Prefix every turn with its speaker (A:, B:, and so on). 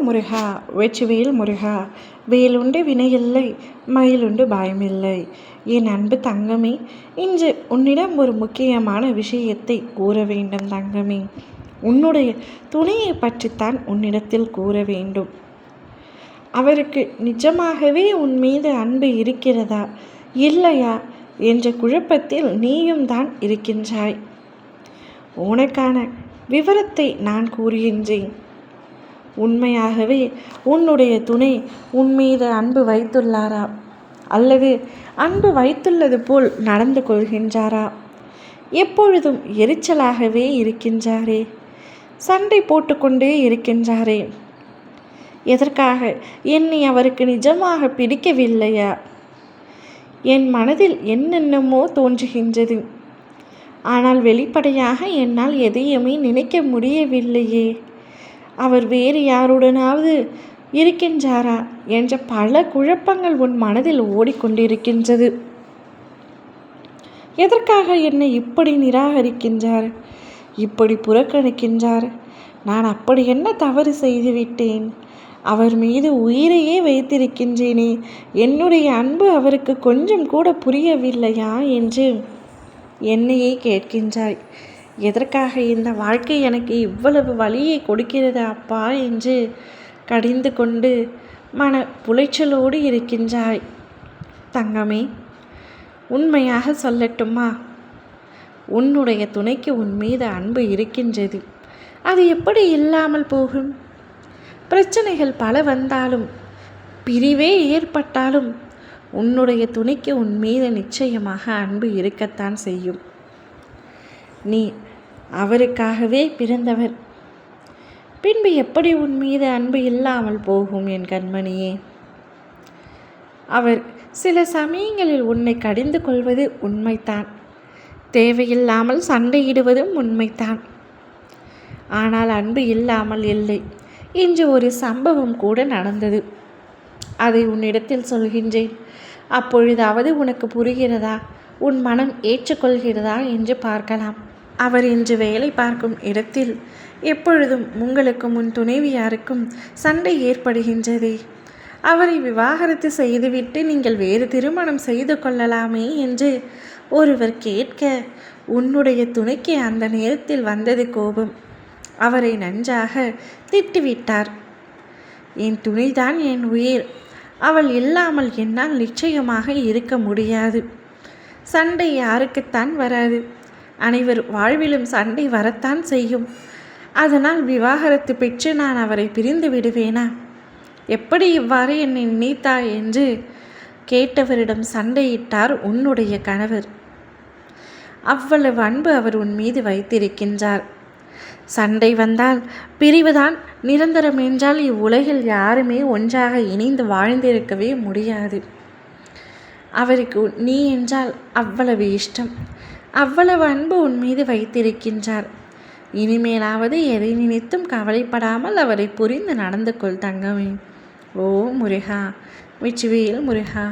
A: முருகா வெற்றிவேல் முருகா, வேலுண்டு வினையில்லை, மயிலுண்டு பயமில்லை. என் அன்பு தங்கமே, இன்று உன்னிடம் ஒரு முக்கியமான விஷயத்தை கூற வேண்டும் தங்கமே. உன்னுடைய துணையை பற்றித்தான் உன்னிடத்தில் கூற வேண்டும். அவருக்கு நிஜமாகவே உன் மீது அன்பு இருக்கிறதா இல்லையா என்ற குழப்பத்தில் நீயும் தான் இருக்கின்றாய். உனக்கான விவரத்தை நான் கூறுகின்றேன். உண்மையாகவே உன்னுடைய துணை உன் மீது அன்பு வைத்துள்ளாரா அல்லது அன்பு வைத்துள்ளது போல் நடந்து கொள்கின்றாரா? எப்பொழுதும் எரிச்சலாகவே இருக்கின்றாரே, சண்டை போட்டுக்கொண்டே இருக்கின்றாரே. எதற்காக? என்னை அவருக்கு நிஜமாக பிடிக்கவில்லையா? என் மனதில் என்னென்னமோ தோன்றுகின்றது. ஆனால் வெளிப்படையாக என்னால் எதையுமே நினைக்க முடியவில்லையே. அவர் வேறு யாருடனாவது இருக்கின்றாரா என்ற பல குழப்பங்கள் உன் மனதில் ஓடிக்கொண்டிருக்கின்றது. எதற்காக என்னை இப்படி நிராகரிக்கின்றார், இப்படி புறக்கணிக்கின்றார்? நான் அப்படி என்ன தவறு செய்துவிட்டேன்? அவர் மீது உயிரையே வைத்திருக்கின்றேனே, என்னுடைய அன்பு அவருக்கு கொஞ்சம் கூட புரியவில்லையா என்று என்னையே கேட்கின்றாய். எதற்காக இந்த வாழ்க்கை எனக்கு இவ்வளவு வலியை கொடுக்கிறது அப்பா என்று கடிந்து கொண்டு மன புலைச்சலோடு இருக்கின்றாய். தங்கமே, உண்மையாக சொல்லட்டுமா? உன்னுடைய துணைக்கு உன் மீது அன்பு இருக்கின்றது. அது எப்படி இல்லாமல் போகும்? பிரச்சனைகள் பல வந்தாலும், பிரிவே ஏற்பட்டாலும் உன்னுடைய துணைக்கு உன் மீது நிச்சயமாக அன்பு இருக்கத்தான் செய்யும். நீ அவருக்காகவே பிறந்தவர். பின்பு எப்படி உன் மீது அன்பு இல்லாமல் போகும் என் கண்மணியே? அவர் சில சமயங்களில் உன்னை கடிந்து கொள்வது உண்மைத்தான், தேவையில்லாமல் சண்டையிடுவதும் உண்மைத்தான். ஆனால் அன்பு இல்லாமல் இல்லை. இன்று ஒரு சம்பவம் கூட நடந்தது. அதை உன்னிடத்தில் சொல்கின்றேன். அப்பொழுதாவது உனக்கு புரிகிறதா, உன் மனம் ஏற்றுக்கொள்கிறதா என்று பார்க்கலாம். அவர் இன்று வேலை பார்க்கும் இடத்தில் எப்பொழுதும் உங்களுக்கும் உன் துணைவியாருக்கும் சண்டை ஏற்படுகின்றதே. அவரை விவாகரத்து செய்துவிட்டு நீங்கள் வேறு திருமணம் செய்து கொள்ளலாமே என்று ஒருவர் கேட்க, உன்னுடைய துணைக்கு அந்த நேரத்தில் வந்தது கோபம். அவரை நன்றாக திட்டுவிட்டார். என் துணைதான் என் உயிர், அவள் இல்லாமல் என்னால் நிச்சயமாக இருக்க முடியாது. சண்டை யாருக்குத்தான் வராது? அனைவர் வாழ்விலும் சண்டை வரத்தான் செய்யும். அதனால் விவாகரத்து பெற்று நான் அவரை பிரிந்து விடுவேனா? எப்படி இவ்வாறு என்னை நினைத்தாய் என்று கேட்டவரிடம் சண்டையிட்டார் உன்னுடைய கணவர். அவ்வளவு அன்பு அவர் உன் மீது வைத்திருக்கின்றார். சண்டை வந்தால் பிரிவுதான் நிரந்தரம் என்றால் இவ்வுலகில் யாருமே ஒன்றாக இணைந்து வாழ்ந்திருக்கவே முடியாது. அவருக்கு நீ என்றால் அவ்வளவு இஷ்டம், அவ்வளவு அன்பு உன் மீது வைத்திருக்கின்றார். இனிமேலாவது எதை நினைத்தும் கவலைப்படாமல் அவரை புரிந்து நடந்து கொள் தங்கமே. ஓ முருகா, வெற்றிவேல் முருகா.